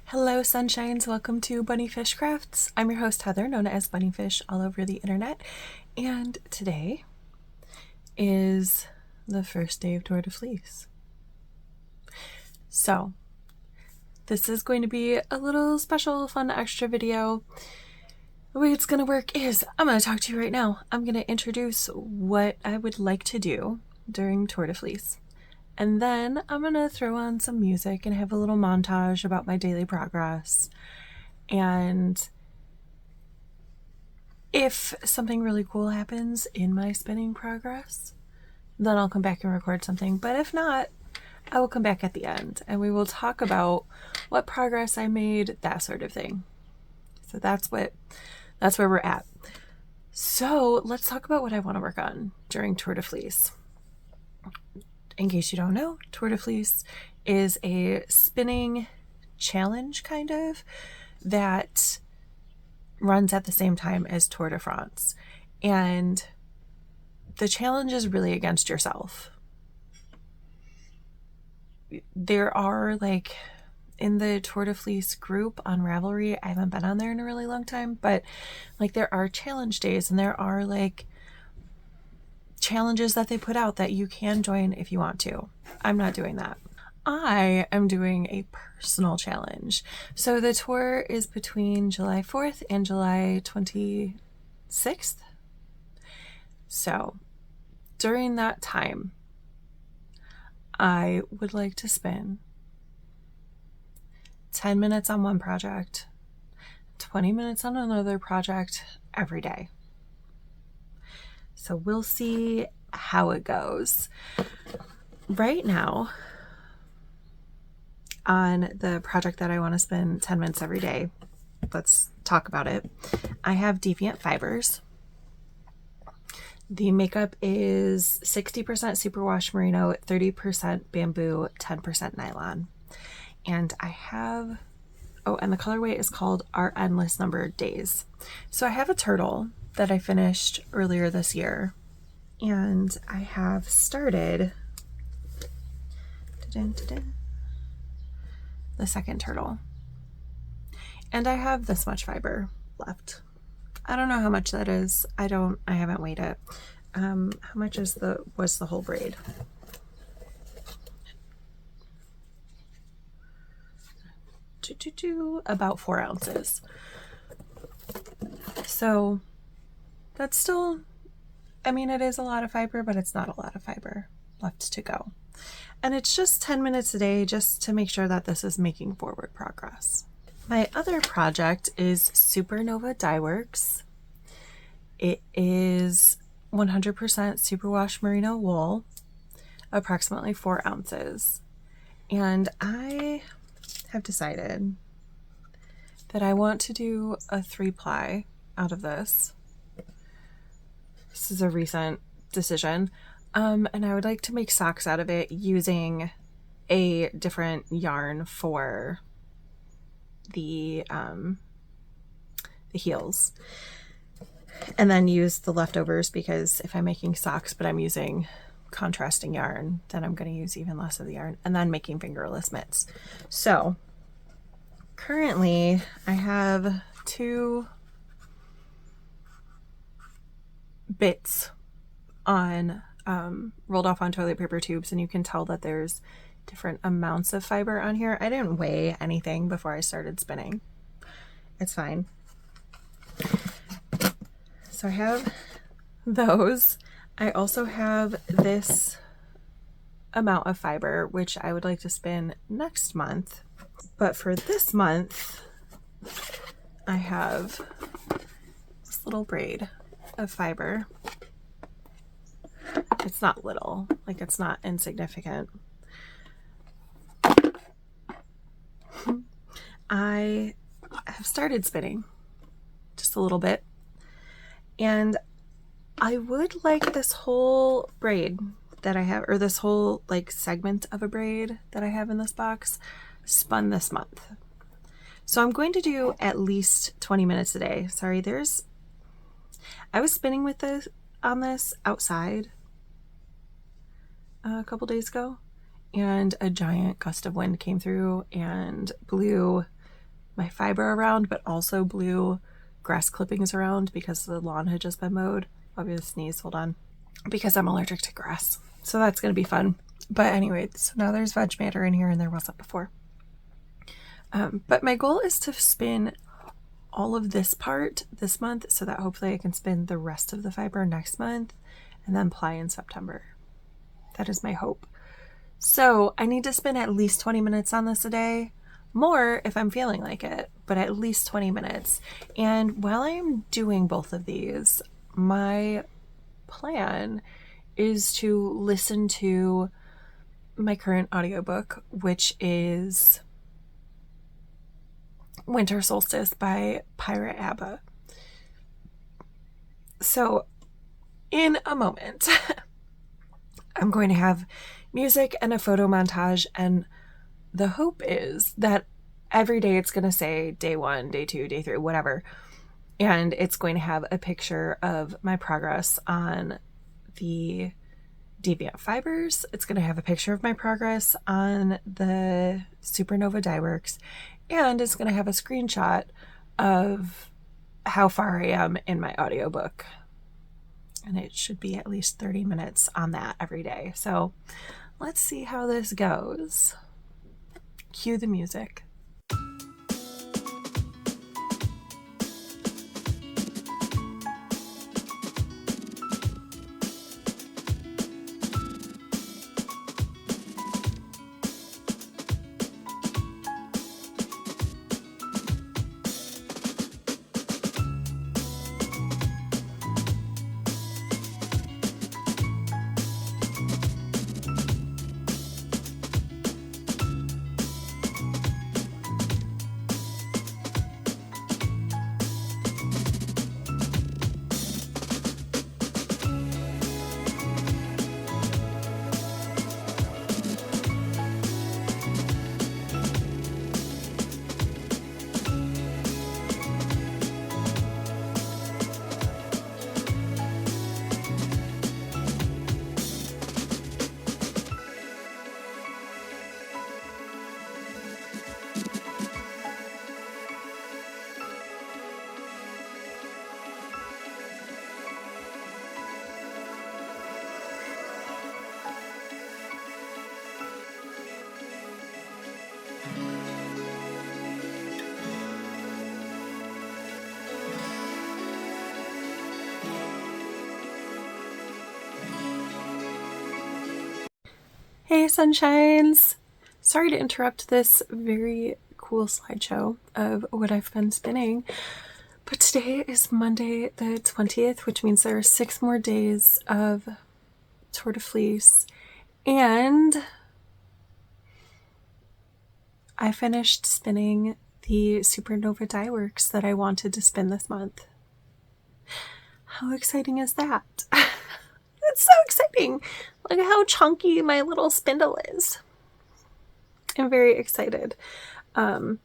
Hello sunshines, welcome to Bunnyfish Crafts. I'm your host Heather, known as Bunnyfish all over the internet, and today is the first day of Tour de Fleece. So this is going to be a little special fun extra video. The way it's going to work is I'm going to talk to you right now. I'm going to introduce what I would like to do during Tour de Fleece. And then I'm going to throw on some music and have a little montage about my daily progress. And if something really cool happens in my spinning progress, then I'll come back and record something. But if not, I will come back at the end and we will talk about what progress I made, that sort of thing. So that's where we're at. So let's talk about what I want to work on during Tour de Fleece. In case you don't know, Tour de Fleece is a spinning challenge kind of that runs at the same time as Tour de France. And the challenge is really against yourself. There are in the Tour de Fleece group on Ravelry, I haven't been on there in a really long time, but there are challenge days and there are challenges that they put out that you can join if you want to. I'm not doing that. I am doing a personal challenge. So the tour is between July 4th and July 26th. So during that time, I would like to spin 10 minutes on one project, 20 minutes on another project every day. So we'll see how it goes. Right now, on the project that I want to spend 10 minutes every day, let's talk about it. I have Deviant Fibers. The makeup is 60% superwash merino, 30% bamboo, 10% nylon. And I have, and the colorway is called Our Endless Numbered Days. So I have a turtle that I finished earlier this year, and I have started the second turtle, and I have this much fiber left. I don't know how much that is. I haven't weighed it. How much was the whole braid? About 4 ounces. So that's still, it is a lot of fiber, but it's not a lot of fiber left to go. And it's just 10 minutes a day just to make sure that this is making forward progress. My other project is Supernova Dye Works. It is 100% superwash merino wool, approximately 4 ounces. And I have decided that I want to do a 3-ply out of this. This is a recent decision. And I would like to make socks out of it using a different yarn for the heels. And then use the leftovers, because if I'm making socks but I'm using contrasting yarn, then I'm going to use even less of the yarn, and then making fingerless mitts. So currently I have 2 bits on rolled off on toilet paper tubes, and you can tell that there's different amounts of fiber on here. I didn't weigh anything before I started spinning. It's fine. So I have those. I also have this amount of fiber, which I would like to spin next month. But for this month, I have this little braid of fiber. It's not little, it's not insignificant. I have started spinning just a little bit, and I would like this whole braid that I have, or this whole segment of a braid that I have in this box, spun this month. So I'm going to do at least 20 minutes a day. Sorry, I was spinning on this outside a couple days ago, and a giant gust of wind came through and blew my fiber around, but also blew grass clippings around because the lawn had just been mowed. I'll be able to sneeze, hold on. Because I'm allergic to grass. So that's going to be fun. But anyway, so now there's veg matter in here and there wasn't before. But my goal is to spin all of this part this month so that hopefully I can spin the rest of the fiber next month and then ply in September. That is my hope. So I need to spend at least 20 minutes on this a day. More if I'm feeling like it, but at least 20 minutes. And while I'm doing both of these, my plan is to listen to my current audiobook, which is Winter Solstice by Pirate Abba. So in a moment, I'm going to have music and a photo montage, and the hope is that every day it's going to say day 1, day 2, day 3, whatever. And it's going to have a picture of my progress on the deviant fibers. It's going to have a picture of my progress on the Supernova dye works. And it's going to have a screenshot of how far I am in my audiobook. And it should be at least 30 minutes on that every day. So let's see how this goes. Cue the music. Hey sunshines! Sorry to interrupt this very cool slideshow of what I've been spinning, but today is Monday the 20th, which means there are 6 more days of Tour de Fleece, and I finished spinning the Supernova dye works that I wanted to spin this month. How exciting is that? It's so exciting. Look at how chunky my little spindle is. I'm very excited. My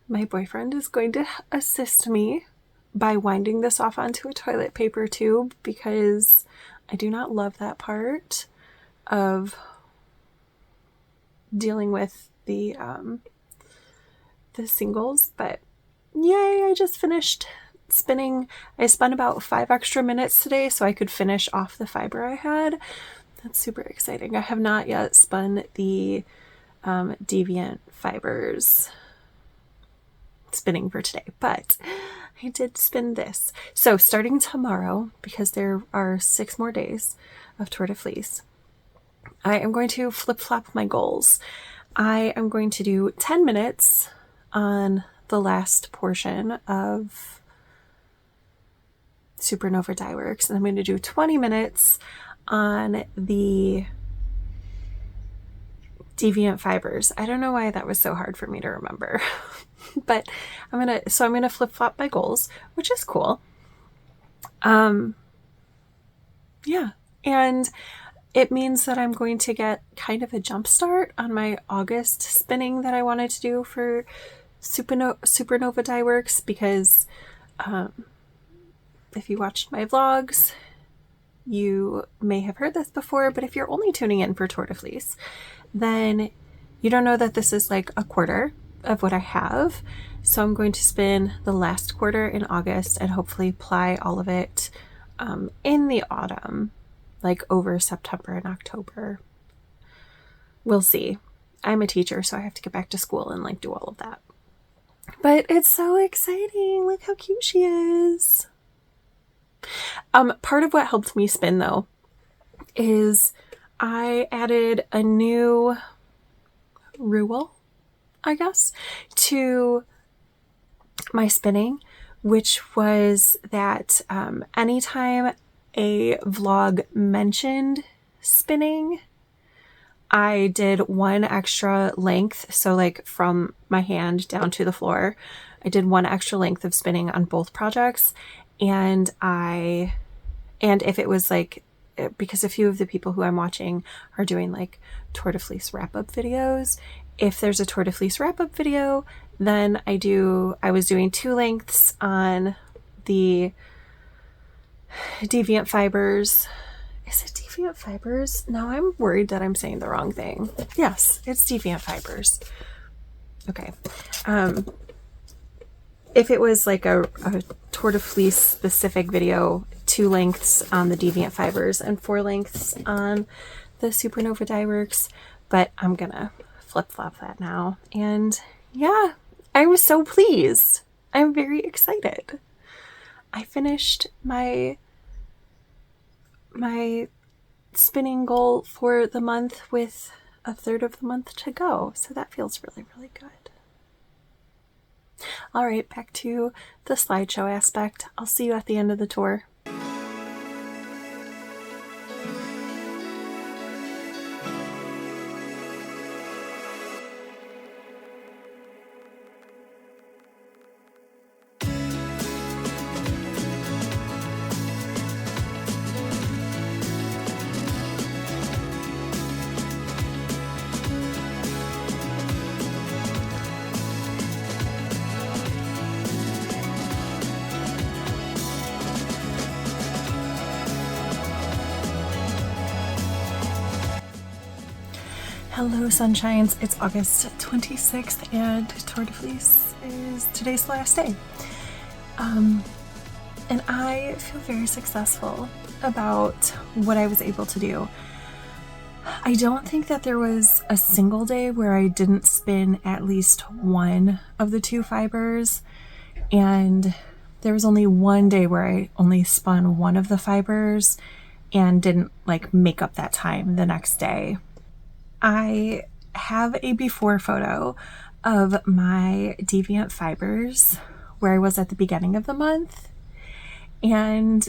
boyfriend is going to assist me by winding this off onto a toilet paper tube because I do not love that part of dealing with the singles, but yay, I just finished spinning. I spun about 5 extra minutes today so I could finish off the fiber I had. That's super exciting. I have not yet spun the deviant fibers spinning for today, but I did spin this. So starting tomorrow, because there are 6 more days of Tour de Fleece, I am going to flip-flop my goals. I am going to do 10 minutes on the last portion of Supernova dye works, and I'm going to do 20 minutes on the deviant fibers. I don't know why that was so hard for me to remember, but I'm gonna flip-flop my goals, which is cool. Yeah, and it means that I'm going to get kind of a jump start on my August spinning that I wanted to do for Supernova dye works, because if you watched my vlogs, you may have heard this before, but if you're only tuning in for Tour de Fleece, then you don't know that this is like a quarter. of what I have. So I'm going to spin the last quarter in August and hopefully apply all of it in the autumn, like over September and October. We'll see. I'm a teacher, so I have to get back to school and like do all of that. But it's so exciting. Look how cute she is. Part of what helped me spin though is I added a new rule, I guess, to my spinning, which was that anytime a vlog mentioned spinning, I did one extra length. So like from my hand down to the floor, I did one extra length of spinning on both projects. And if it was like, because a few of the people who I'm watching are doing like Tour de Fleece wrap-up videos. If there's a Tour de Fleece wrap-up video, then I was doing 2 lengths on the Deviant Fibers. Is it Deviant Fibers? No, I'm worried that I'm saying the wrong thing. Yes, it's Deviant Fibers. Okay. If it was like a Tour de Fleece specific video, 2 lengths on the Deviant Fibers and 4 lengths on the Supernova Dyeworks, but I'm gonna flip-flop that now. And yeah, I was so pleased. I'm very excited. I finished my spinning goal for the month with a third of the month to go. So that feels really, really good. All right, back to the slideshow aspect. I'll see you at the end of the tour. Hello sunshines, it's August 26th and Tour de Fleece is today's last day. And I feel very successful about what I was able to do. I don't think that there was a single day where I didn't spin at least one of the 2 fibers, and there was only one day where I only spun one of the fibers and didn't like make up that time the next day. I have a before photo of my Deviant Fibers where I was at the beginning of the month, and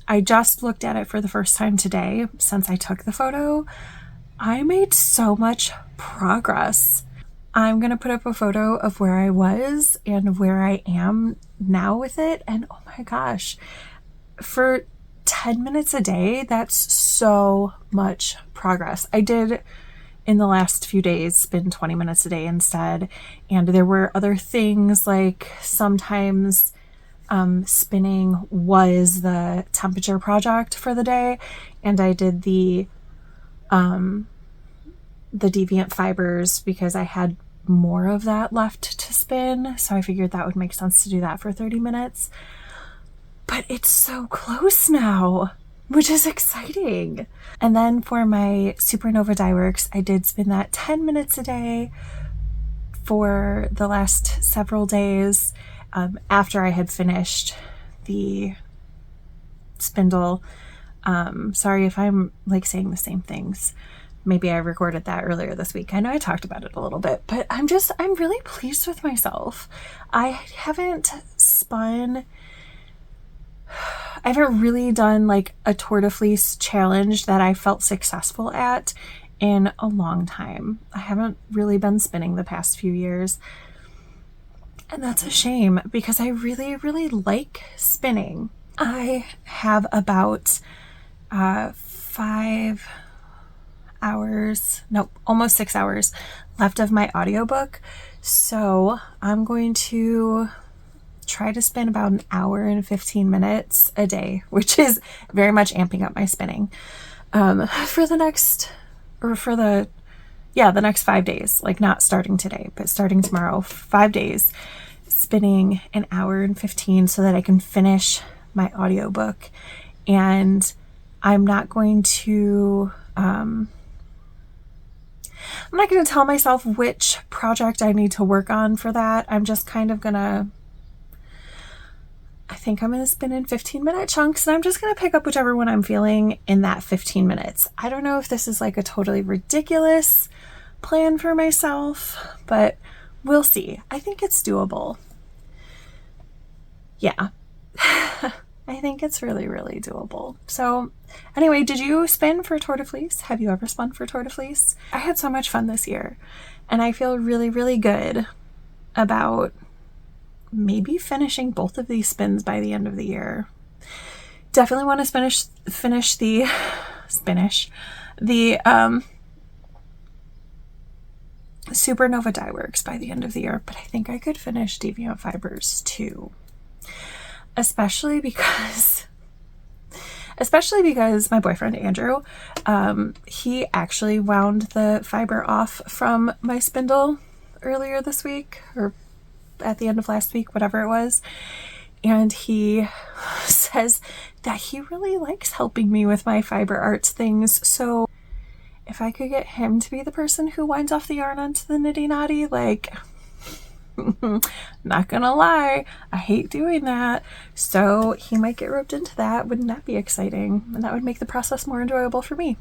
I just looked at it for the first time today since I took the photo. I made so much progress. I'm going to put up a photo of where I was and where I am now with it, and oh my gosh, for 10 minutes a day, that's so much progress. I did in the last few days spend 20 minutes a day instead, and there were other things like sometimes spinning was the temperature project for the day, and I did the Deviant Fibers because I had more of that left to spin, so I figured that would make sense to do that for 30 minutes. But it's so close now, which is exciting. And then for my Supernova Dyeworks, I did spin that 10 minutes a day for the last several days after I had finished the spindle. Sorry if I'm like saying the same things. Maybe I recorded that earlier this week. I know I talked about it a little bit, but I'm really pleased with myself. I haven't really done like a Tour de Fleece challenge that I felt successful at in a long time. I haven't really been spinning the past few years, and that's a shame because I really, really like spinning. I have about 5 hours, nope, almost 6 hours left of my audiobook. So I'm going to try to spin about an hour and 15 minutes a day, which is very much amping up my spinning for the yeah, the next 5 days, like not starting today, but starting tomorrow, 5 days, spinning an hour and 15 so that I can finish my audiobook. And I'm not going to, I'm not going to tell myself which project I need to work on for that. I'm just kind of going to, I think I'm going to spin in 15-minute chunks, and I'm just going to pick up whichever one I'm feeling in that 15 minutes. I don't know if this is like a totally ridiculous plan for myself, but we'll see. I think it's doable. Yeah. I think it's really, really doable. So anyway, did you spin for Tour de Fleece? Have you ever spun for Tour de Fleece? I had so much fun this year, and I feel really, really good about maybe finishing both of these spins by the end of the year. Definitely want to finish the Supernova dye works by the end of the year, but I think I could finish Deviant Fibers too. Especially because my boyfriend Andrew, he actually wound the fiber off from my spindle earlier this week, or at the end of last week, whatever it was. And he says that he really likes helping me with my fiber arts things. So if I could get him to be the person who winds off the yarn onto the nitty knotty, like, not gonna lie, I hate doing that. So he might get roped into that. Wouldn't that be exciting? And that would make the process more enjoyable for me.